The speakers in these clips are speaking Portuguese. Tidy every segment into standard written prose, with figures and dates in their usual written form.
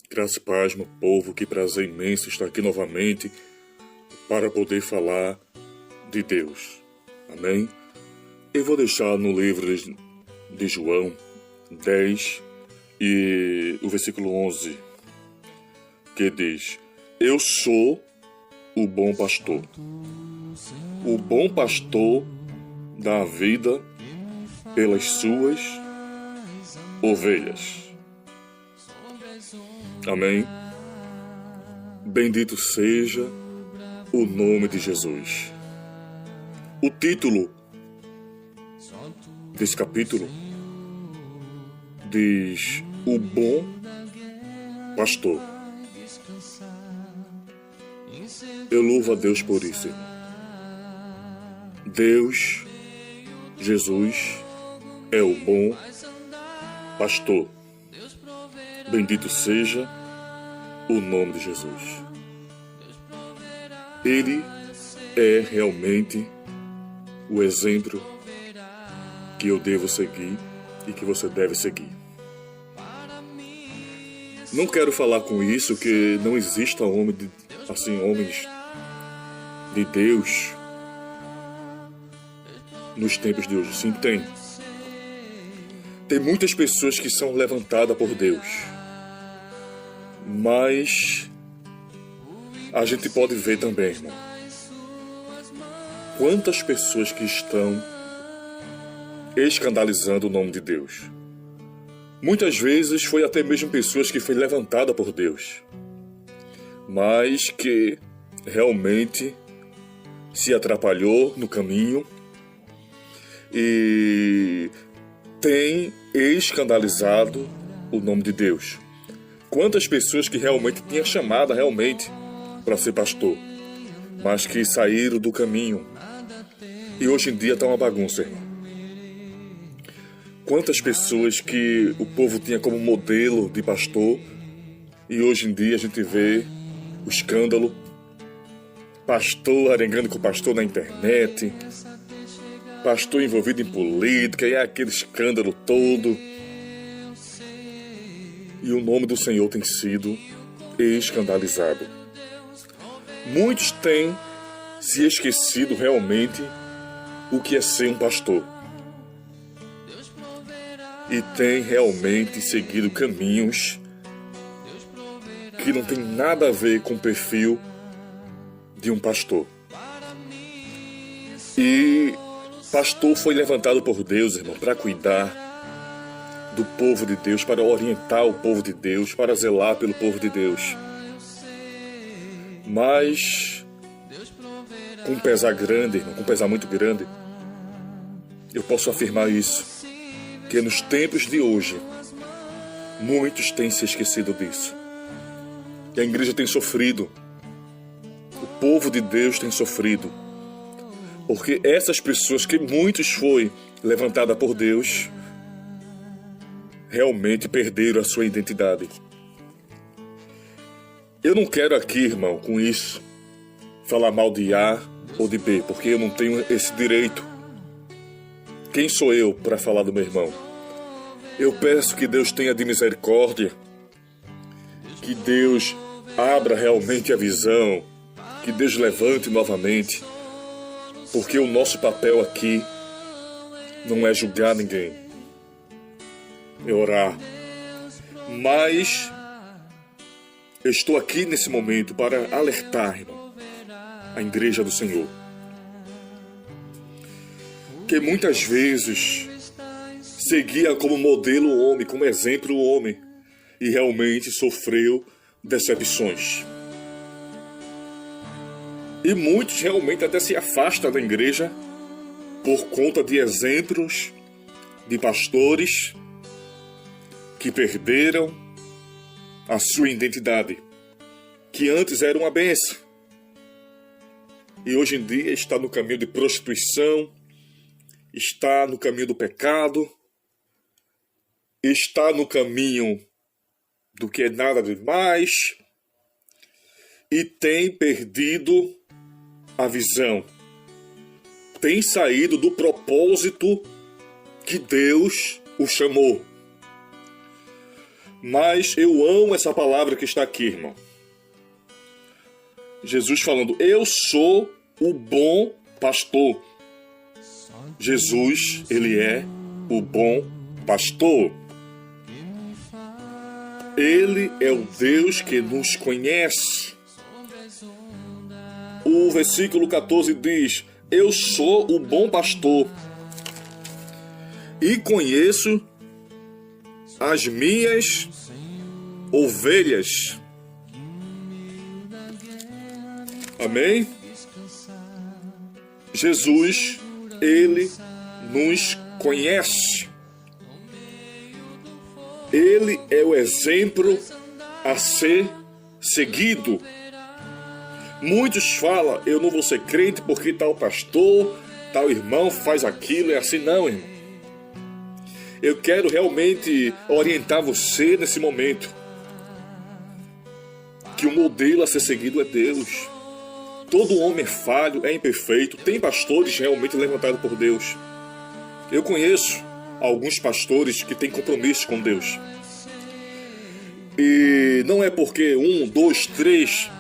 Graças e paz, meu povo, que prazer imenso estar aqui novamente para poder falar de Deus. Amém? Eu vou deixar no livro de João 10 e o versículo 11, que diz: Eu sou o bom pastor. O bom pastor dá a vida pelas suas ovelhas. Amém? Bendito seja o nome de Jesus. O título desse capítulo diz: O bom pastor. Eu louvo a Deus por isso, irmão. Deus, Jesus, é o bom pastor. Bendito seja o nome de Jesus. Ele é realmente o exemplo que eu devo seguir e que você deve seguir. Não quero falar com isso que não exista homens de Deus nos tempos de hoje. Sim, tem. Tem muitas pessoas que são levantadas por Deus. Mas a gente pode ver também, irmão, quantas pessoas que estão escandalizando o nome de Deus. Muitas vezes foi até mesmo pessoas que foi levantada por Deus, mas que realmente se atrapalhou no caminho e tem escandalizado o nome de Deus. Quantas pessoas que realmente tinham chamada para ser pastor, mas que saíram do caminho e hoje em dia está uma bagunça, irmão. Quantas pessoas que o povo tinha como modelo de pastor e hoje em dia a gente vê o escândalo, pastor arengando com pastor na internet, pastor envolvido em política, e é aquele escândalo todo. E o nome do Senhor tem sido escandalizado. Muitos têm se esquecido realmente o que é ser um pastor. E têm realmente seguido caminhos que não tem nada a ver com o perfil de um pastor. E pastor foi levantado por Deus, irmão, para cuidar do povo de Deus, para orientar o povo de Deus, para zelar pelo povo de Deus. Mas com um pesar grande, irmão, com um pesar muito grande, eu posso afirmar isso, que nos tempos de hoje muitos têm se esquecido disso. E a igreja tem sofrido, o povo de Deus tem sofrido, porque essas pessoas que muitos foi levantada por Deus realmente perderam a sua identidade. Eu não quero aqui, irmão, com isso, falar mal de A ou de B, porque eu não tenho esse direito. Quem sou eu para falar do meu irmão? Eu peço que Deus tenha de misericórdia, que Deus abra realmente a visão, que Deus levante novamente, porque o nosso papel aqui não é julgar ninguém, é orar. Mas eu estou aqui nesse momento para alertar, irmão, a igreja do Senhor, que muitas vezes seguia como modelo o homem, como exemplo o homem, e realmente sofreu decepções. E muitos realmente até se afastam da igreja por conta de exemplos de pastores que perderam a sua identidade, que antes era uma bênção, e hoje em dia está no caminho de prostituição, está no caminho do pecado, está no caminho do que é nada demais, e tem perdido a visão, tem saído do propósito que Deus o chamou. Mas eu amo essa palavra que está aqui, irmão. Jesus falando, eu sou o bom pastor. Jesus, ele é o bom pastor. Ele é o Deus que nos conhece. O versículo 14 diz, eu sou o bom pastor e conheço as minhas ovelhas. Amém? Jesus, ele nos conhece. Ele é o exemplo a ser seguido. Muitos falam, eu não vou ser crente porque tal pastor, tal irmão faz aquilo, é assim. Não, irmão. Eu quero realmente orientar você nesse momento. Que o modelo a ser seguido é Deus. Todo homem é falho, é imperfeito. Tem pastores realmente levantados por Deus. Eu conheço alguns pastores que têm compromisso com Deus. E não é porque 1, 2, 3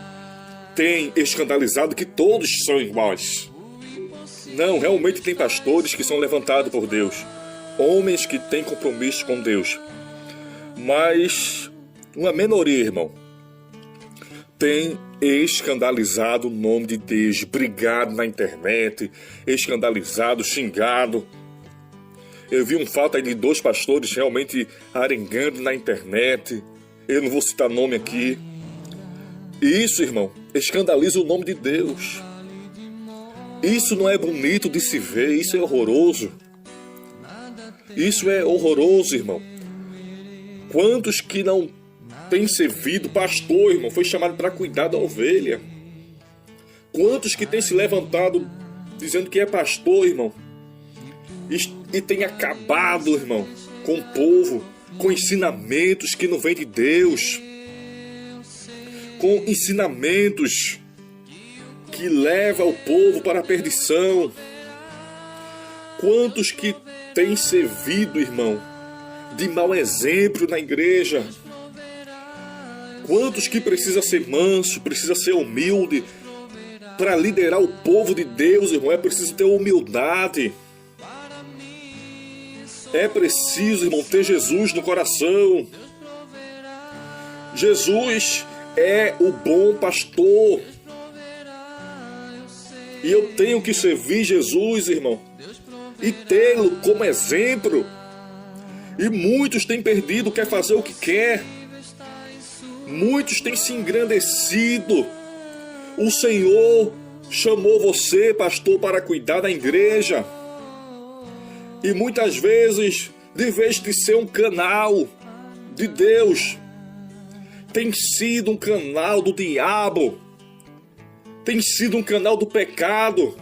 tem escandalizado que todos são iguais. Não, realmente tem pastores que são levantados por Deus. Homens que têm compromisso com Deus. Mas uma minoria, irmão, tem escandalizado o nome de Deus, brigado na internet, escandalizado, xingado. Eu vi um fato aí de 2 pastores realmente arengando na internet. Eu não vou citar nome aqui. Isso, irmão, escandaliza o nome de Deus. Isso não é bonito de se ver, isso é horroroso. Isso é horroroso, irmão. Quantos que não têm servido pastor, irmão, foi chamado para cuidar da ovelha? Quantos que têm se levantado dizendo que é pastor, irmão, e tem acabado, irmão, com o povo, com ensinamentos que não vêm de Deus, com ensinamentos que levam o povo para a perdição. Quantos que têm servido, irmão, de mau exemplo na igreja? Quantos que precisa ser manso, precisa ser humilde para liderar o povo de Deus, irmão? É preciso ter humildade. É preciso, irmão, ter Jesus no coração. Jesus é o bom pastor. E eu tenho que servir Jesus, irmão, e tê-lo como exemplo. E muitos têm perdido, quer fazer o que quer. Muitos têm se engrandecido. O Senhor chamou você, pastor, para cuidar da igreja. E muitas vezes, de vez de ser um canal de Deus, tem sido um canal do diabo. Tem sido um canal do pecado.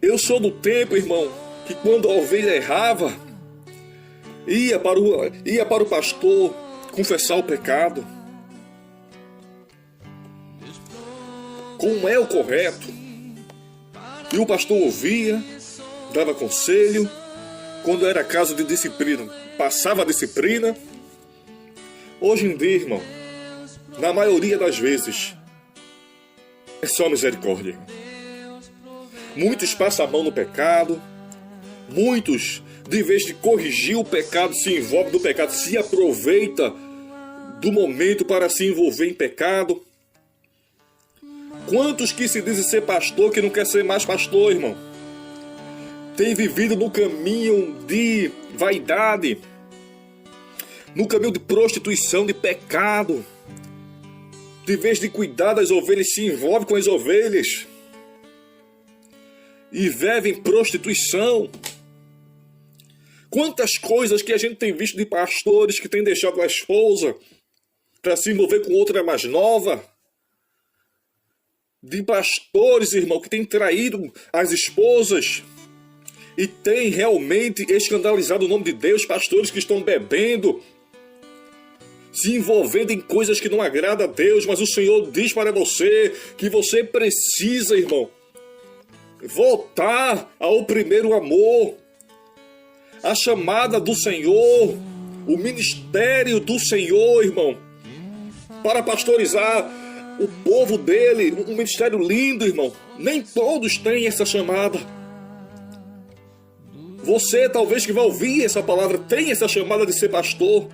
Eu sou do tempo, irmão, que quando a ovelha errava, ia para o pastor confessar o pecado. Como é o correto. E o pastor ouvia, dava conselho. Quando era caso de disciplina, passava a disciplina. Hoje em dia, irmão, na maioria das vezes, é só misericórdia. Muitos passam a mão no pecado. Muitos, de vez de corrigir o pecado, se envolve do pecado, se aproveita do momento para se envolver em pecado. Quantos que se dizem ser pastor que não quer ser mais pastor, irmão? Tem vivido no caminho de vaidade, no caminho de prostituição, de pecado. De vez de cuidar das ovelhas, se envolve com as ovelhas e vive em prostituição. Quantas coisas que a gente tem visto de pastores que têm deixado a esposa para se envolver com outra mais nova. De pastores, irmão, que têm traído as esposas e têm realmente escandalizado o nome de Deus. Pastores que estão bebendo, se envolvendo em coisas que não agradam a Deus. Mas o Senhor diz para você que você precisa, irmão, voltar ao primeiro amor. A chamada do Senhor, o ministério do Senhor, irmão, para pastorizar o povo dele, um ministério lindo, irmão. Nem todos têm essa chamada. Você, talvez, que vai ouvir essa palavra, tem essa chamada de ser pastor.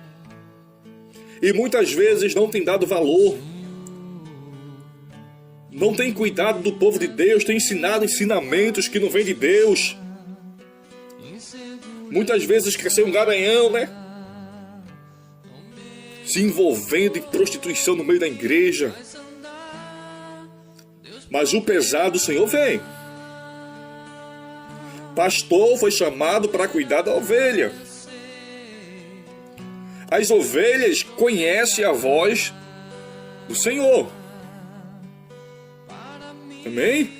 E muitas vezes não tem dado valor. Não tem cuidado do povo de Deus, tem ensinado ensinamentos que não vêm de Deus. Muitas vezes quer ser um garanhão, né? Se envolvendo em prostituição no meio da igreja. Mas o pesado do Senhor vem. Pastor foi chamado para cuidar da ovelha. As ovelhas conhecem a voz do Senhor. Amém?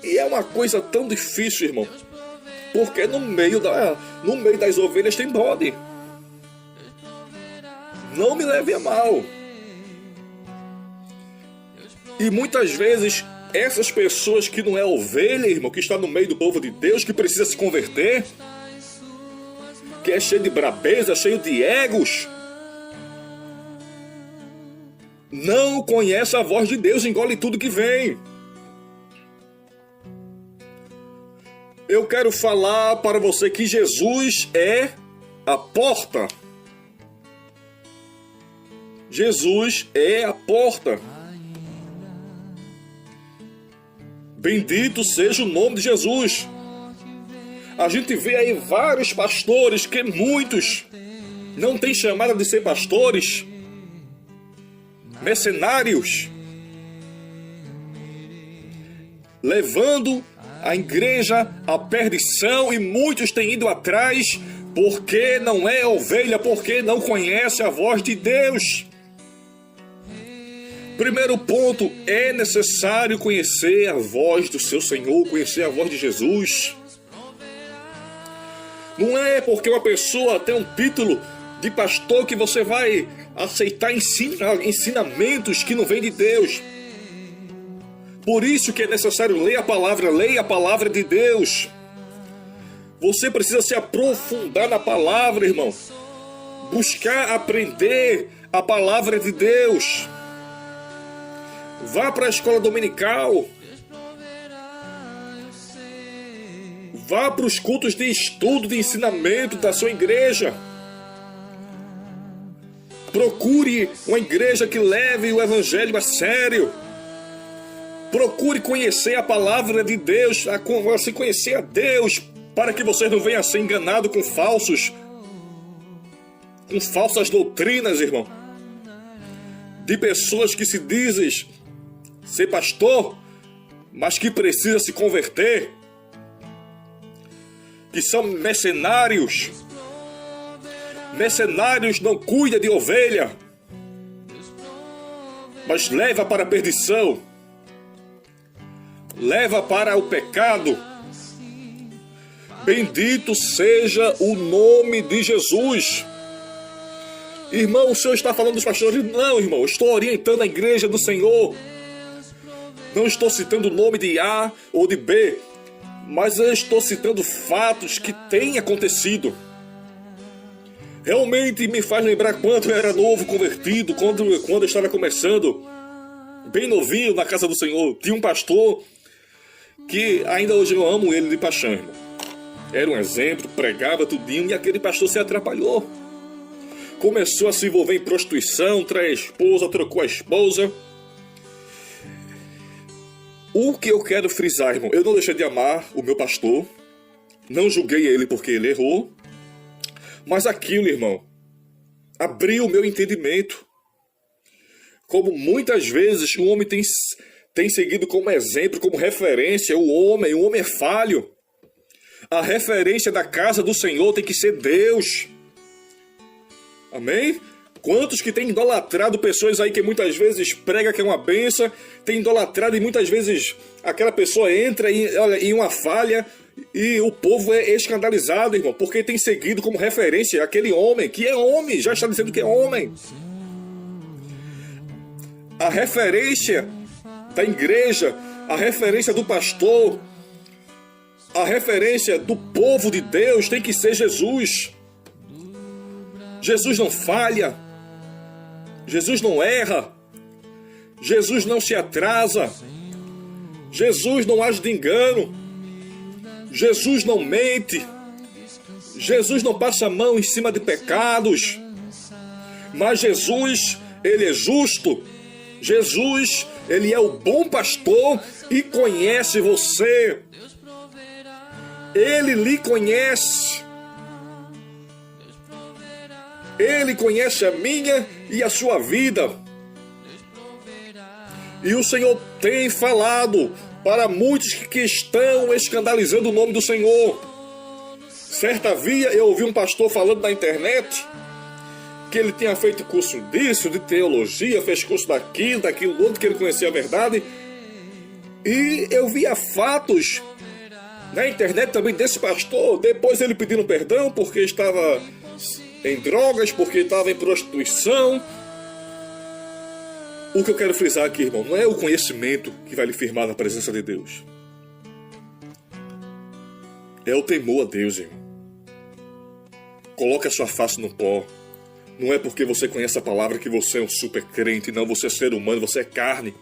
E é uma coisa tão difícil, irmão. Porque no meio das ovelhas tem bode. Não me leve a mal. E muitas vezes essas pessoas que não é ovelha, irmão, que está no meio do povo de Deus, que precisa se converter, que é cheio de brabeza, cheio de egos, não conhece a voz de Deus, engole tudo que vem. Eu quero falar para você que Jesus é a porta. Jesus é a porta. Bendito seja o nome de Jesus. A gente vê aí vários pastores, que muitos não têm chamada de ser pastores, mercenários, levando a igreja à perdição, e muitos têm ido atrás porque não é ovelha, porque não conhece a voz de Deus. Primeiro ponto, é necessário conhecer a voz do seu Senhor, conhecer a voz de Jesus. Não é porque uma pessoa tem um título de pastor que você vai aceitar ensinamentos que não vêm de Deus. Por isso que é necessário ler a palavra de Deus. Você precisa se aprofundar na palavra, irmão. Buscar aprender a palavra de Deus. Vá para a escola dominical. Vá para os cultos de estudo, de ensinamento da sua igreja. Procure uma igreja que leve o evangelho a sério. Procure conhecer a palavra de Deus, assim, conhecer a Deus, para que você não venha a ser enganado com falsas doutrinas, irmão. De pessoas que se dizem ser pastor, mas que precisa se converter, que são mercenários. Mercenários não cuidam de ovelha, mas leva para a perdição, leva para o pecado. Bendito seja o nome de Jesus. Irmão, o Senhor está falando dos pastores? Não, irmão, eu estou orientando a igreja do Senhor. Não estou citando o nome de A ou de B, mas eu estou citando fatos que têm acontecido. Realmente me faz lembrar quando eu era novo, convertido, quando eu estava começando, bem novinho na casa do Senhor. Tinha um pastor que ainda hoje eu amo ele de paixão, irmão. Era um exemplo, pregava tudinho, e aquele pastor se atrapalhou. Começou a se envolver em prostituição, traiu a esposa, trocou a esposa. O que eu quero frisar, irmão, eu não deixei de amar o meu pastor, não julguei ele porque ele errou, mas aquilo, irmão, abriu o meu entendimento. Como muitas vezes o homem tem seguido como exemplo, como referência, o homem é falho. A referência da casa do Senhor tem que ser Deus. Amém? Quantos que têm idolatrado pessoas aí que muitas vezes prega que é uma bênção, tem idolatrado, e muitas vezes aquela pessoa entra em uma falha e o povo é escandalizado, irmão, porque tem seguido como referência aquele homem, que é homem, já está dizendo que é homem. A referência da igreja, a referência do pastor, a referência do povo de Deus tem que ser Jesus. Jesus não falha. Jesus não erra. Jesus não se atrasa. Jesus não age de engano. Jesus não mente. Jesus não passa a mão em cima de pecados. Mas Jesus, ele é justo. Jesus, ele é o bom pastor e conhece você. Ele lhe conhece. Ele conhece a minha e a sua vida. E o Senhor tem falado para muitos que estão escandalizando o nome do Senhor. Certa via eu ouvi um pastor falando na internet que ele tinha feito curso disso, de teologia, fez curso daquilo outro, que ele conhecia a verdade. E eu via fatos na internet também desse pastor, depois ele pedindo perdão porque estava em drogas, porque estava em prostituição. O que eu quero frisar aqui, irmão, não é o conhecimento que vai lhe firmar na presença de Deus. É o temor a Deus, irmão. Coloque a sua face no pó. Não é porque você conhece a palavra que você é um super crente. Não, você é ser humano, você é carne.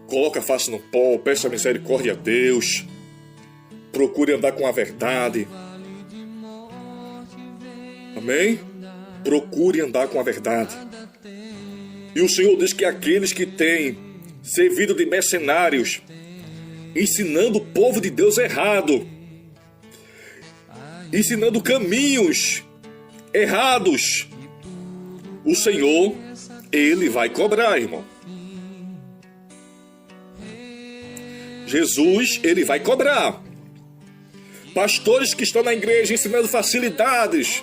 Coloque a face no pó, peça misericórdia a Deus. Procure andar com a verdade. Amém? Procure andar com a verdade. E o Senhor diz que aqueles que têm servido de mercenários, ensinando o povo de Deus errado, ensinando caminhos errados, o Senhor, ele vai cobrar, irmão. Jesus, ele vai cobrar. Pastores que estão na igreja ensinando facilidades,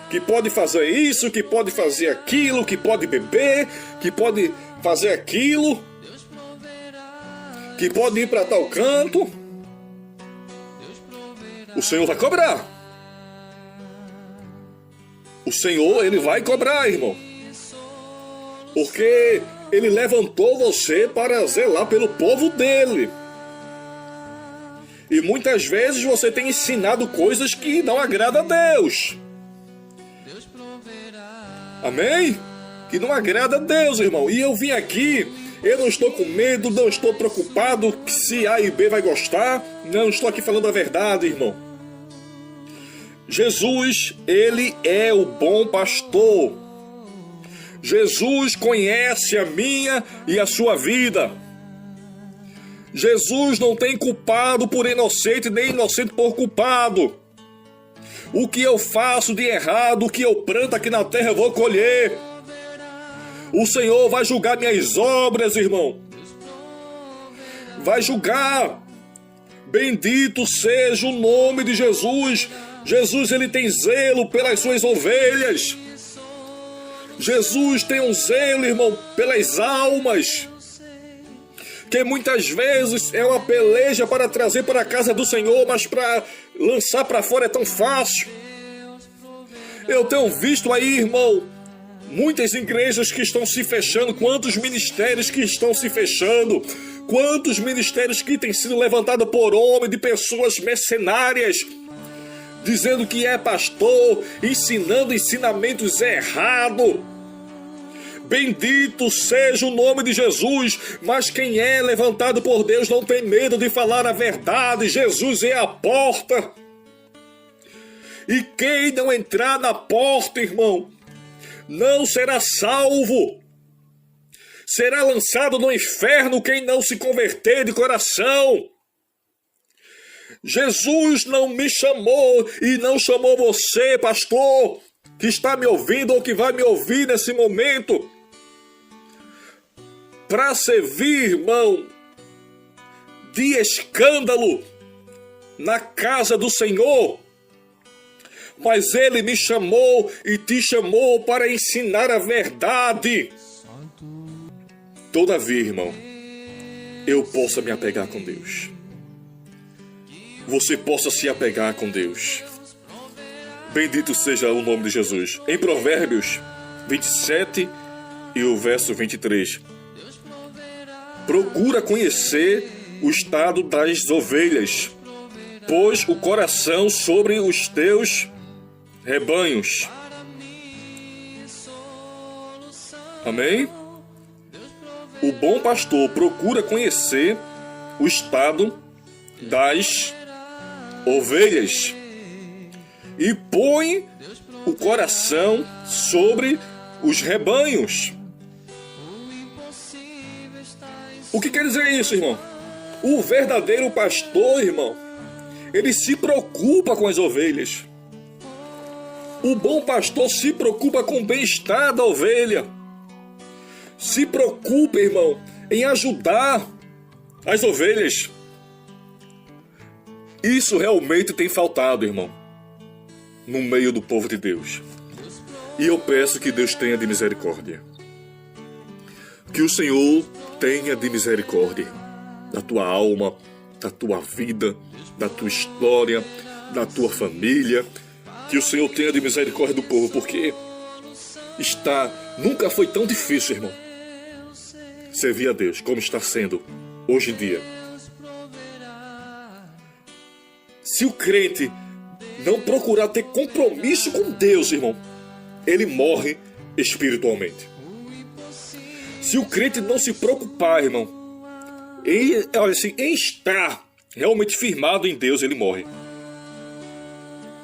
que pode fazer isso, que pode fazer aquilo, que pode beber, que pode fazer aquilo, que pode ir para tal canto, o Senhor vai cobrar. O Senhor, ele vai cobrar, irmão. Porque ele levantou você para zelar pelo povo dele. E muitas vezes você tem ensinado coisas que não agradam a Deus. Amém? Que não agrada a Deus, irmão. E eu vim aqui, eu não estou com medo, não estou preocupado se A e B vai gostar. Não, estou aqui falando a verdade, irmão. Jesus, ele é o bom pastor. Jesus conhece a minha e a sua vida. Jesus não tem culpado por inocente, nem inocente por culpado. O que eu faço de errado, o que eu planto aqui na terra, eu vou colher. O Senhor vai julgar minhas obras, irmão. Vai julgar. Bendito seja o nome de Jesus. Jesus, ele tem zelo pelas suas ovelhas. Jesus tem um zelo, irmão, pelas almas. Que muitas vezes é uma peleja para trazer para a casa do Senhor, mas para lançar para fora é tão fácil. Eu tenho visto aí, irmão, muitas igrejas que estão se fechando, quantos ministérios que estão se fechando, quantos ministérios que têm sido levantados por homens, de pessoas mercenárias, dizendo que é pastor, ensinando ensinamentos errados. Bendito seja o nome de Jesus, mas quem é levantado por Deus não tem medo de falar a verdade. Jesus é a porta. E quem não entrar na porta, irmão, não será salvo. Será lançado no inferno quem não se converter de coração. Jesus não me chamou e não chamou você, pastor, que está me ouvindo ou que vai me ouvir nesse momento, para servir, irmão, de escândalo na casa do Senhor. Mas Ele me chamou e te chamou para ensinar a verdade. Todavia, irmão, eu possa me apegar com Deus. Você possa se apegar com Deus. Bendito seja o nome de Jesus. Em Provérbios 27 e o verso 23. Procura conhecer o estado das ovelhas, pois o coração sobre os teus rebanhos. Amém? O bom pastor procura conhecer o estado das ovelhas e põe o coração sobre os rebanhos. O que quer dizer isso, irmão? O verdadeiro pastor, irmão, ele se preocupa com as ovelhas. O bom pastor se preocupa com o bem-estar da ovelha. Se preocupa, irmão, em ajudar as ovelhas. Isso realmente tem faltado, irmão, no meio do povo de Deus. E eu peço que Deus tenha de misericórdia. Que o Senhor tenha de misericórdia da tua alma, da tua vida, da tua história, da tua família. Que o Senhor tenha de misericórdia do povo, porque nunca foi tão difícil, irmão, servir a Deus como está sendo hoje em dia. Se o crente não procurar ter compromisso com Deus, irmão, ele morre espiritualmente. Se o crente não se preocupar, irmão, em estar realmente firmado em Deus, ele morre.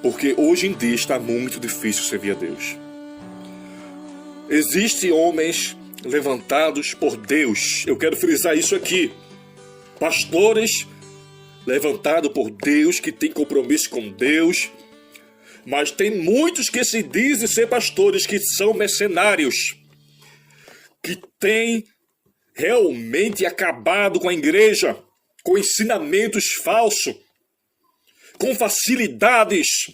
Porque hoje em dia está muito difícil servir a Deus. Existem homens levantados por Deus. Eu quero frisar isso aqui. Pastores levantados por Deus, que têm compromisso com Deus. Mas tem muitos que se dizem ser pastores, que são mercenários, que têm realmente acabado com a igreja, com ensinamentos falsos, com facilidades.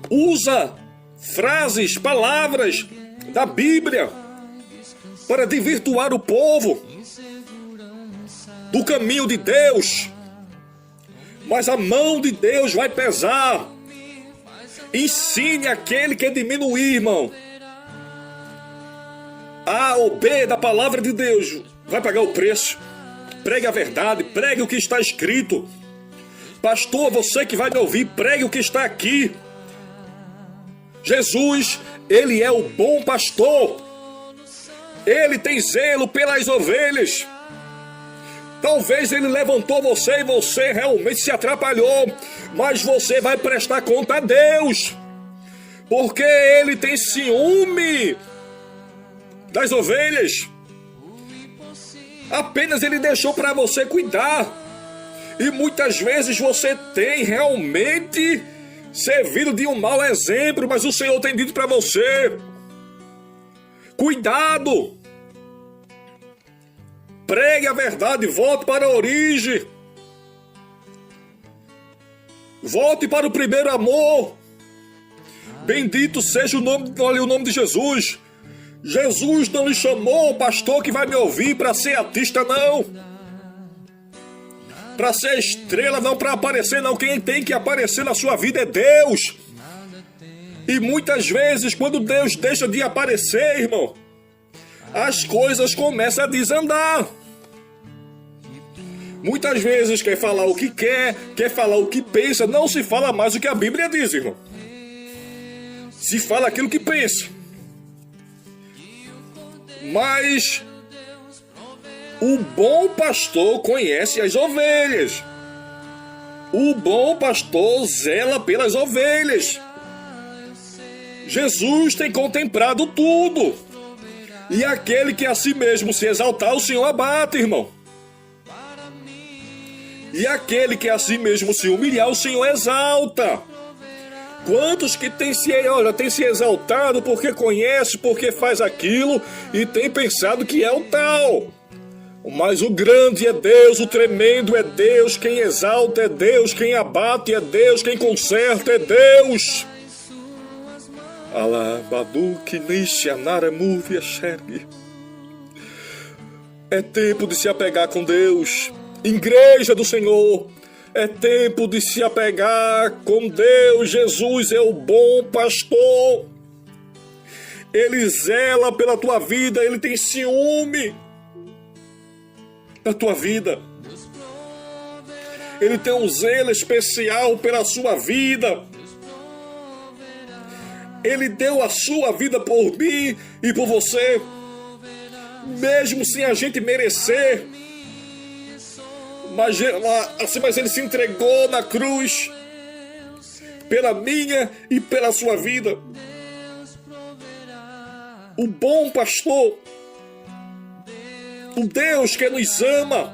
Usa frases, palavras da Bíblia para desvirtuar o povo do caminho de Deus. Mas a mão de Deus vai pesar. Ensine aquele que diminuir, irmão. A ou B da palavra de Deus vai pagar o preço. Pregue a verdade, pregue o que está escrito. Pastor, você que vai me ouvir, pregue o que está aqui. Jesus, ele é o bom pastor. Ele tem zelo pelas ovelhas. Talvez ele levantou você e você realmente se atrapalhou, mas você vai prestar conta a Deus, porque ele tem ciúme das ovelhas. Apenas ele deixou para você cuidar. E muitas vezes você tem realmente servido de um mau exemplo, mas o Senhor tem dito para você: cuidado! Pregue a verdade, volte para a origem. Volte para o primeiro amor. Bendito seja o nome de Jesus. Jesus não lhe chamou, pastor que vai me ouvir, para ser artista, não. Para ser estrela, não, para aparecer, não. Quem tem que aparecer na sua vida é Deus. E muitas vezes, quando Deus deixa de aparecer, irmão, as coisas começam a desandar. Muitas vezes quer falar o que quer falar o que pensa, não se fala mais o que a Bíblia diz, irmão. Se fala aquilo que pensa. Mas o bom pastor conhece as ovelhas. O bom pastor zela pelas ovelhas. Jesus tem contemplado tudo. E aquele que a si mesmo se exaltar, o Senhor abate, irmão. E aquele que a si mesmo se humilhar, o Senhor exalta. Quantos que tem se exaltado porque conhece, porque faz aquilo e tem pensado que é o tal. Mas o grande é Deus, o tremendo é Deus, quem exalta é Deus, quem abate é Deus, quem conserta é Deus. É tempo de se apegar com Deus. Igreja do Senhor, é tempo de se apegar com Deus. Jesus é o bom pastor. Ele zela pela tua vida, ele tem ciúme da tua vida. Ele tem um zelo especial pela sua vida. Ele deu a sua vida por mim e por você, mesmo sem a gente merecer. Mas Ele se entregou na cruz pela minha e pela sua vida. O bom pastor, o Deus que nos ama,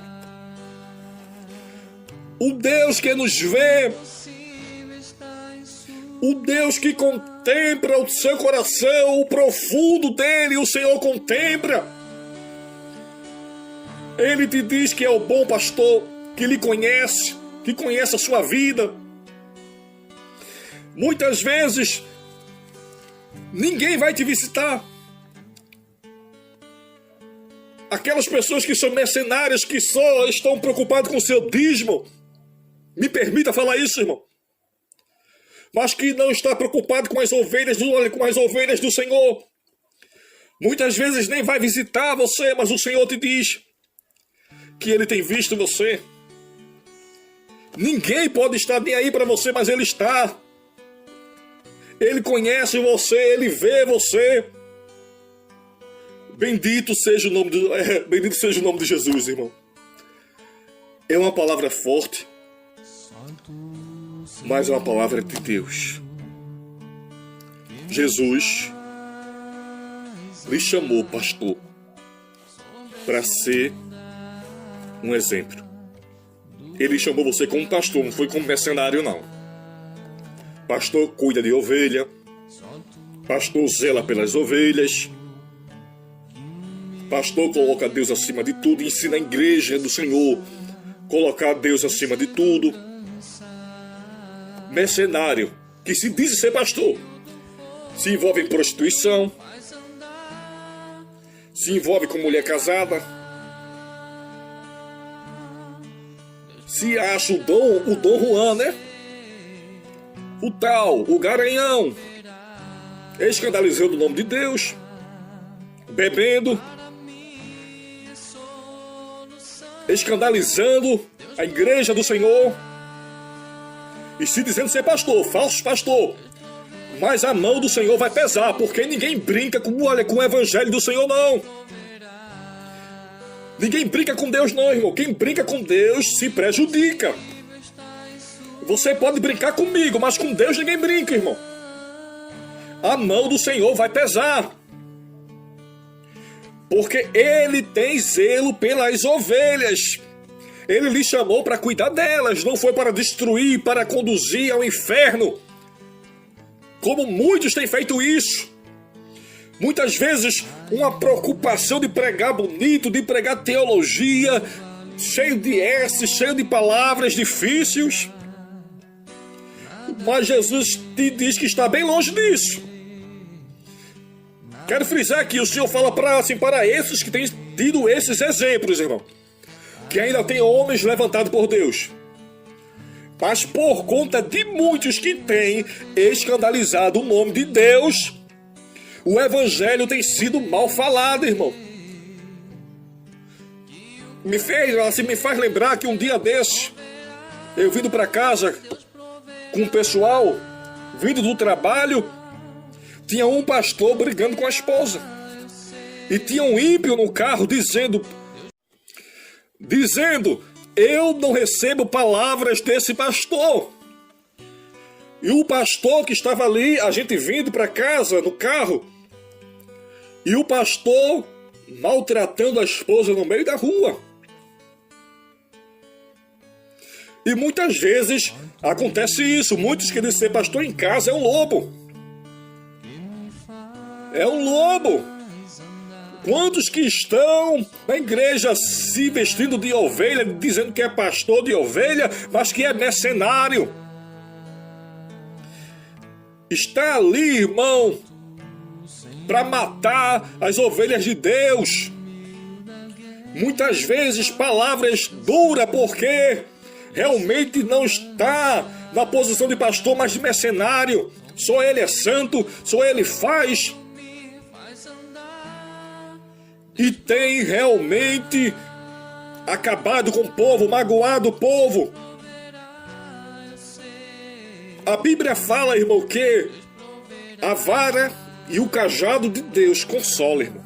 o Deus que nos vê, o Deus que contempla o seu coração, o profundo dele, o Senhor contempla. Ele te diz que é o bom pastor, que lhe conhece, que conhece a sua vida. Muitas vezes, ninguém vai te visitar. Aquelas pessoas que são mercenárias, que só estão preocupadas com o seu dízimo, me permita falar isso, irmão, mas que não está preocupado com as ovelhas do Senhor. Muitas vezes nem vai visitar você, mas o Senhor te diz que Ele tem visto você. Ninguém pode estar nem aí para você, mas Ele está. Ele conhece você, Ele vê você. Bendito seja o nome de Jesus, irmão. É uma palavra forte, mas é uma palavra de Deus. Jesus lhe chamou, pastor, para ser um exemplo. Ele chamou você como pastor, não foi como mercenário, não. Pastor cuida de ovelha, pastor zela pelas ovelhas, pastor coloca Deus acima de tudo, ensina a igreja do Senhor colocar Deus acima de tudo. Mercenário, que se diz ser pastor, se envolve em prostituição, se envolve com mulher casada, se acha o Dom Juan, né? O garanhão, escandalizando o nome de Deus, bebendo, escandalizando a igreja do Senhor e se dizendo ser pastor, falso pastor. Mas a mão do Senhor vai pesar, porque ninguém brinca com o evangelho do Senhor, não. Ninguém brinca com Deus, não, irmão. Quem brinca com Deus se prejudica. Você pode brincar comigo, mas com Deus ninguém brinca, irmão. A mão do Senhor vai pesar, porque Ele tem zelo pelas ovelhas. Ele lhe chamou para cuidar delas, não foi para destruir, para conduzir ao inferno, como muitos têm feito isso. Muitas vezes, uma preocupação de pregar bonito, de pregar teologia, cheio de S, cheio de palavras difíceis. Mas Jesus te diz que está bem longe disso. Quero frisar aqui, o Senhor fala para esses que têm tido esses exemplos, irmão, que ainda tem homens levantados por Deus. Mas por conta de muitos que têm escandalizado o nome de Deus, o evangelho tem sido mal falado, irmão. Me faz lembrar que um dia desses, eu vindo para casa com o pessoal, vindo do trabalho, tinha um pastor brigando com a esposa. E tinha um ímpio no carro dizendo, eu não recebo palavras desse pastor. E o pastor que estava ali, a gente vindo para casa no carro, e o pastor maltratando a esposa no meio da rua. E muitas vezes acontece isso. Muitos querem ser pastor em casa, é um lobo. É um lobo. Quantos que estão na igreja se vestindo de ovelha, dizendo que é pastor de ovelha, mas que é mercenário? Está ali, irmão, para matar as ovelhas de Deus. Muitas vezes palavras duras, porque realmente não está na posição de pastor, mas de mercenário. Só ele é santo, só ele faz. E tem realmente acabado com o povo, magoado o povo. A Bíblia fala, irmão, que A vara e o cajado de Deus consola, irmão.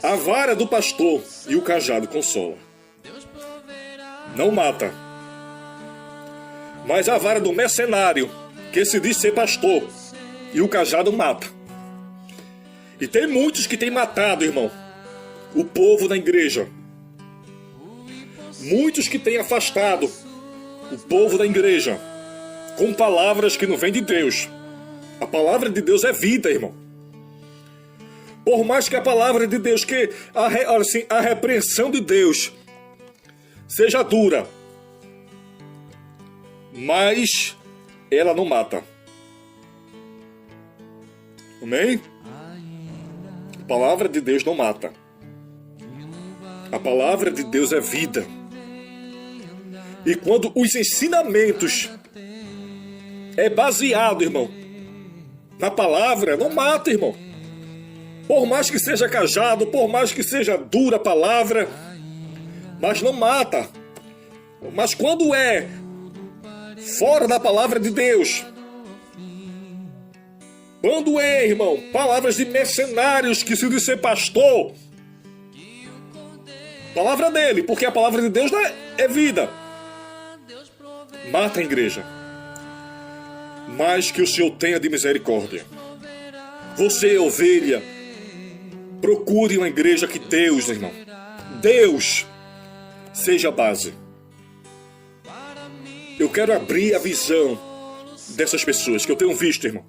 A vara do pastor e o cajado consola. Não mata. Mas a vara do mercenário, que se diz ser pastor, e o cajado mata. E tem muitos que têm matado, irmão, o povo da igreja. Muitos que têm afastado o povo da igreja com palavras que não vêm de Deus. A palavra de Deus é vida, irmão. Por mais que a palavra de Deus, que a repreensão de Deus seja dura, mas ela não mata. Amém? A palavra de Deus não mata. A palavra de Deus é vida. E quando os ensinamentos é baseado, irmão, na palavra, não mata, irmão. Por mais que seja cajado, por mais que seja dura a palavra, mas não mata. Mas quando é fora da palavra de Deus, quando é, irmão, palavras de mercenários que se diz ser pastor, palavra dele, porque a palavra de Deus é vida, mata a igreja. Mas que o Senhor tenha de misericórdia. Você, ovelha, procure uma igreja que Deus, irmão, Deus seja a base. Eu quero abrir a visão dessas pessoas que eu tenho visto, irmão.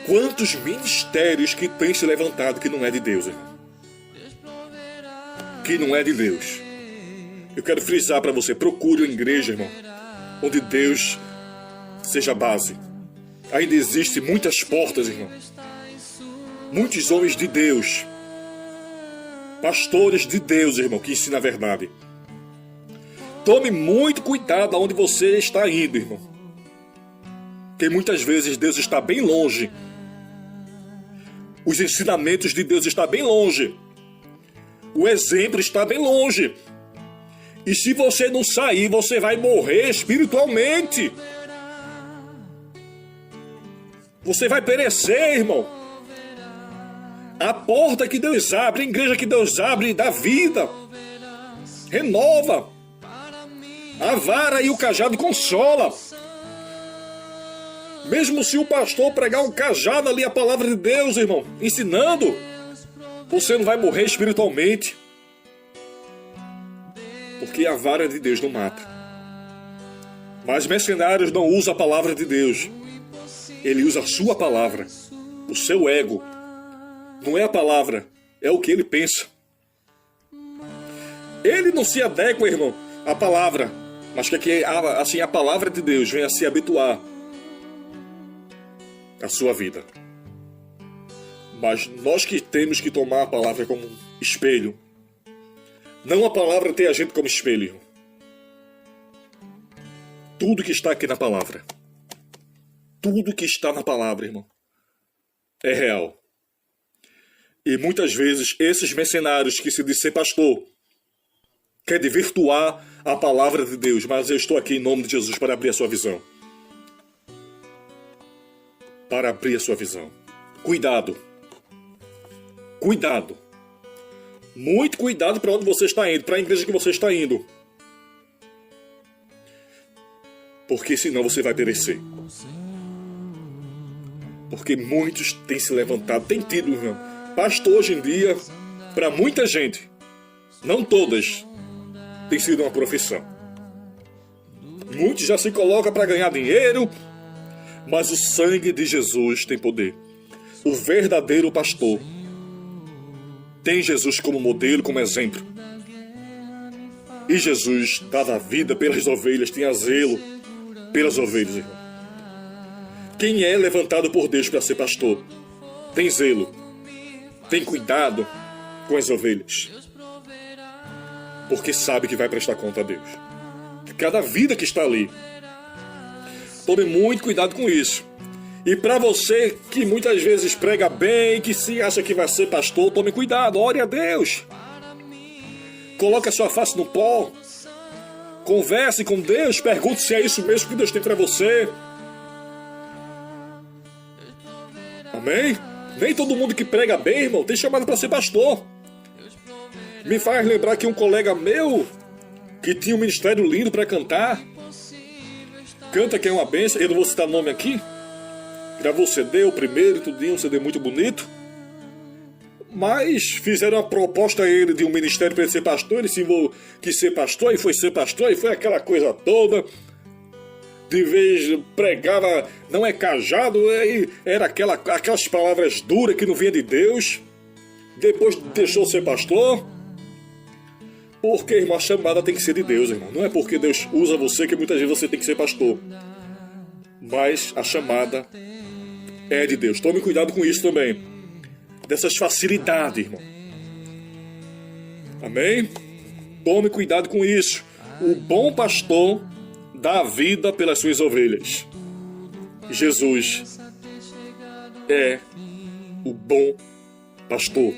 Quantos ministérios que tem se levantado que não é de Deus, irmão. Que não é de Deus. Eu quero frisar para você, procure uma igreja, irmão, onde Deus seja a base. Ainda existem muitas portas, irmão. Muitos homens de Deus, pastores de Deus, irmão, que ensinam a verdade. Tome muito cuidado aonde você está indo, irmão. Porque muitas vezes Deus está bem longe. Os ensinamentos de Deus estão bem longe. O exemplo está bem longe. E se você não sair, você vai morrer espiritualmente. Você vai perecer, irmão. A porta que Deus abre, a igreja que Deus abre, dá vida, renova. A vara e o cajado consola. Mesmo se o pastor pregar um cajado ali, a palavra de Deus, irmão, ensinando, você não vai morrer espiritualmente. Porque a vara de Deus não mata. Mas mercenários não usam a palavra de Deus. Ele usa a sua palavra. O seu ego. Não é a palavra, é o que ele pensa. Ele não se adequa, irmão, à palavra. Mas que assim, a palavra de Deus venha a se habituar à sua vida. Mas nós que temos que tomar a palavra como espelho. Não a palavra ter a gente como espelho, irmão. Tudo que está aqui na palavra. Tudo que está na palavra, irmão, é real. E muitas vezes esses mercenários que se diz ser pastor quer desvirtuar a palavra de Deus, mas eu estou aqui em nome de Jesus para abrir a sua visão. Para abrir a sua visão. Cuidado. Cuidado. Muito cuidado para onde você está indo, para a igreja que você está indo. Porque senão você vai perecer. Porque muitos têm se levantado, têm tido, irmão. Pastor hoje em dia, para muita gente, não todas, tem sido uma profissão. Muitos já se colocam para ganhar dinheiro, mas o sangue de Jesus tem poder. O verdadeiro pastor tem Jesus como modelo, como exemplo. E Jesus dava a vida pelas ovelhas, tinha zelo pelas ovelhas, irmão. Quem é levantado por Deus para ser pastor, tem zelo, tem cuidado com as ovelhas. Porque sabe que vai prestar conta a Deus. Cada vida que está ali. Tome muito cuidado com isso. E para você que muitas vezes prega bem, que se acha que vai ser pastor, tome cuidado, ore a Deus. Coloque a sua face no pó. Converse com Deus, pergunte se é isso mesmo que Deus tem para você. Amém? Nem todo mundo que prega bem, irmão, tem chamado para ser pastor. Me faz lembrar que um colega meu, que tinha um ministério lindo para cantar, canta que é uma bênção, eu não vou citar nome aqui, gravou CD, o primeiro, tudinho, um CD muito bonito, mas fizeram uma proposta a ele de um ministério para ele ser pastor, ele se quis ser pastor, e foi ser pastor, e foi aquela coisa toda, de vez pregava, não é cajado, era aquelas palavras duras que não vinha de Deus, depois deixou ser pastor, porque, irmão, a chamada tem que ser de Deus, irmão. Não é porque Deus usa você que muitas vezes você tem que ser pastor. Mas a chamada é de Deus. Tome cuidado com isso também. Dessas facilidades, irmão. Amém? Tome cuidado com isso. O bom pastor dá a vida pelas suas ovelhas. Jesus é o bom pastor.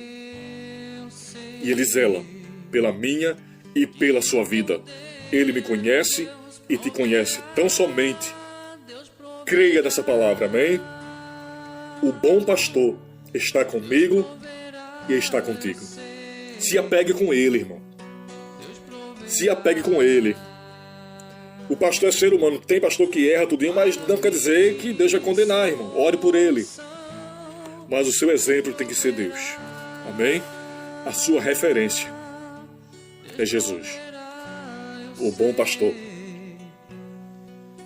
E ele zela pela minha e pela sua vida. Ele me conhece e te conhece tão somente. Creia nessa palavra, amém? O bom pastor está comigo e está contigo. Se apegue com ele, irmão. Se apegue com ele. O pastor é ser humano. Tem pastor que erra tudinho, mas não quer dizer que Deus vai condenar, irmão. Ore por ele. Mas o seu exemplo tem que ser Deus. Amém? A sua referência é Jesus, o bom pastor,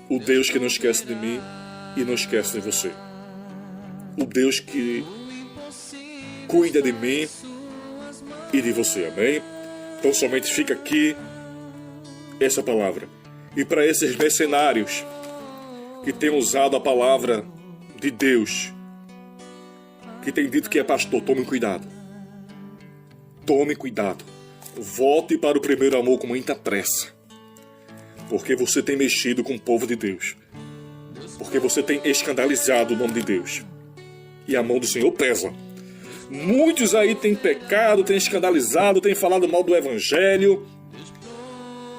o Deus que não esquece de mim e não esquece de você, o Deus que cuida de mim e de você, amém? Então somente fica aqui essa palavra. E para esses mercenários que têm usado a palavra de Deus, que tem dito que é pastor, tome cuidado. Tome cuidado. Volte para o primeiro amor com muita pressa. Porque você tem mexido com o povo de Deus. Porque você tem escandalizado o nome de Deus. E a mão do Senhor pesa. Muitos aí têm pecado, têm escandalizado, têm falado mal do Evangelho.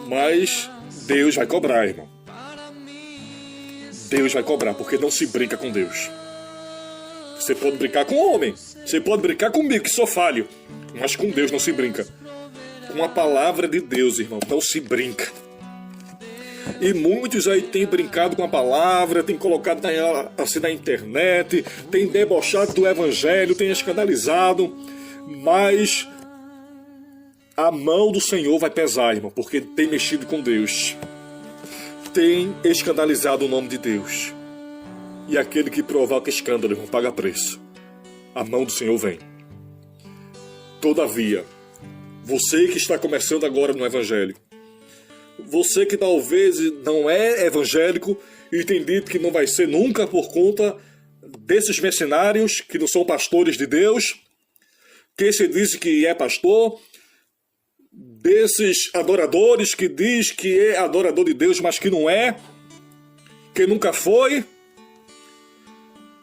Mas Deus vai cobrar, irmão. Deus vai cobrar, porque não se brinca com Deus. Você pode brincar com o homem. Você pode brincar comigo, que sou falho. Mas com Deus não se brinca. Com a palavra de Deus, irmão, não se brinca. E muitos aí têm brincado com a palavra, têm colocado assim na internet, têm debochado do Evangelho, têm escandalizado, mas a mão do Senhor vai pesar, irmão, porque tem mexido com Deus. Tem escandalizado o nome de Deus. E aquele que provoca escândalo, irmão, paga preço. A mão do Senhor vem. Todavia, você que está começando agora no Evangelho, você que talvez não é evangélico e tem dito que não vai ser nunca por conta desses mercenários que não são pastores de Deus, que se diz que é pastor, desses adoradores que diz que é adorador de Deus, mas que não é, que nunca foi,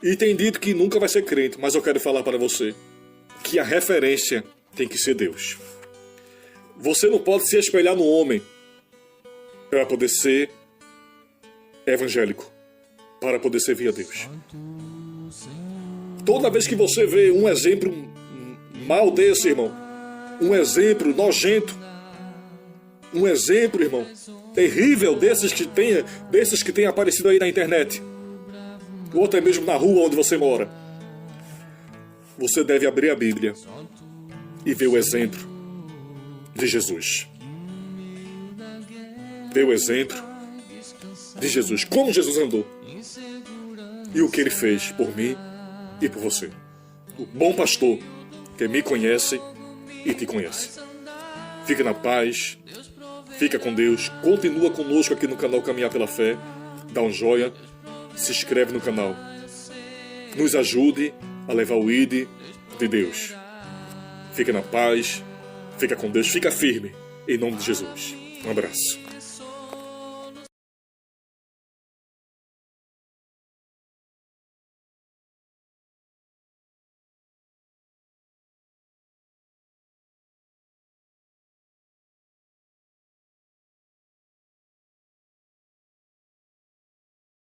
e tem dito que nunca vai ser crente. Mas eu quero falar para você que a referência tem que ser Deus. Você não pode se espelhar no homem para poder ser evangélico, para poder servir a Deus. Toda vez que você vê um exemplo mal desse, irmão, um exemplo nojento, um exemplo, irmão, terrível desses que tem aparecido aí na internet, ou até mesmo na rua onde você mora, você deve abrir a Bíblia e ver o exemplo de Jesus. Ver o exemplo de Jesus, como Jesus andou e o que ele fez por mim e por você. O bom pastor que me conhece e te conhece. Fica na paz, fica com Deus, continua conosco aqui no canal Caminhar pela Fé, dá um joinha, se inscreve no canal, nos ajude a levar o ID de Deus. Fica na paz, fica com Deus, fica firme, em nome de Jesus. Um abraço.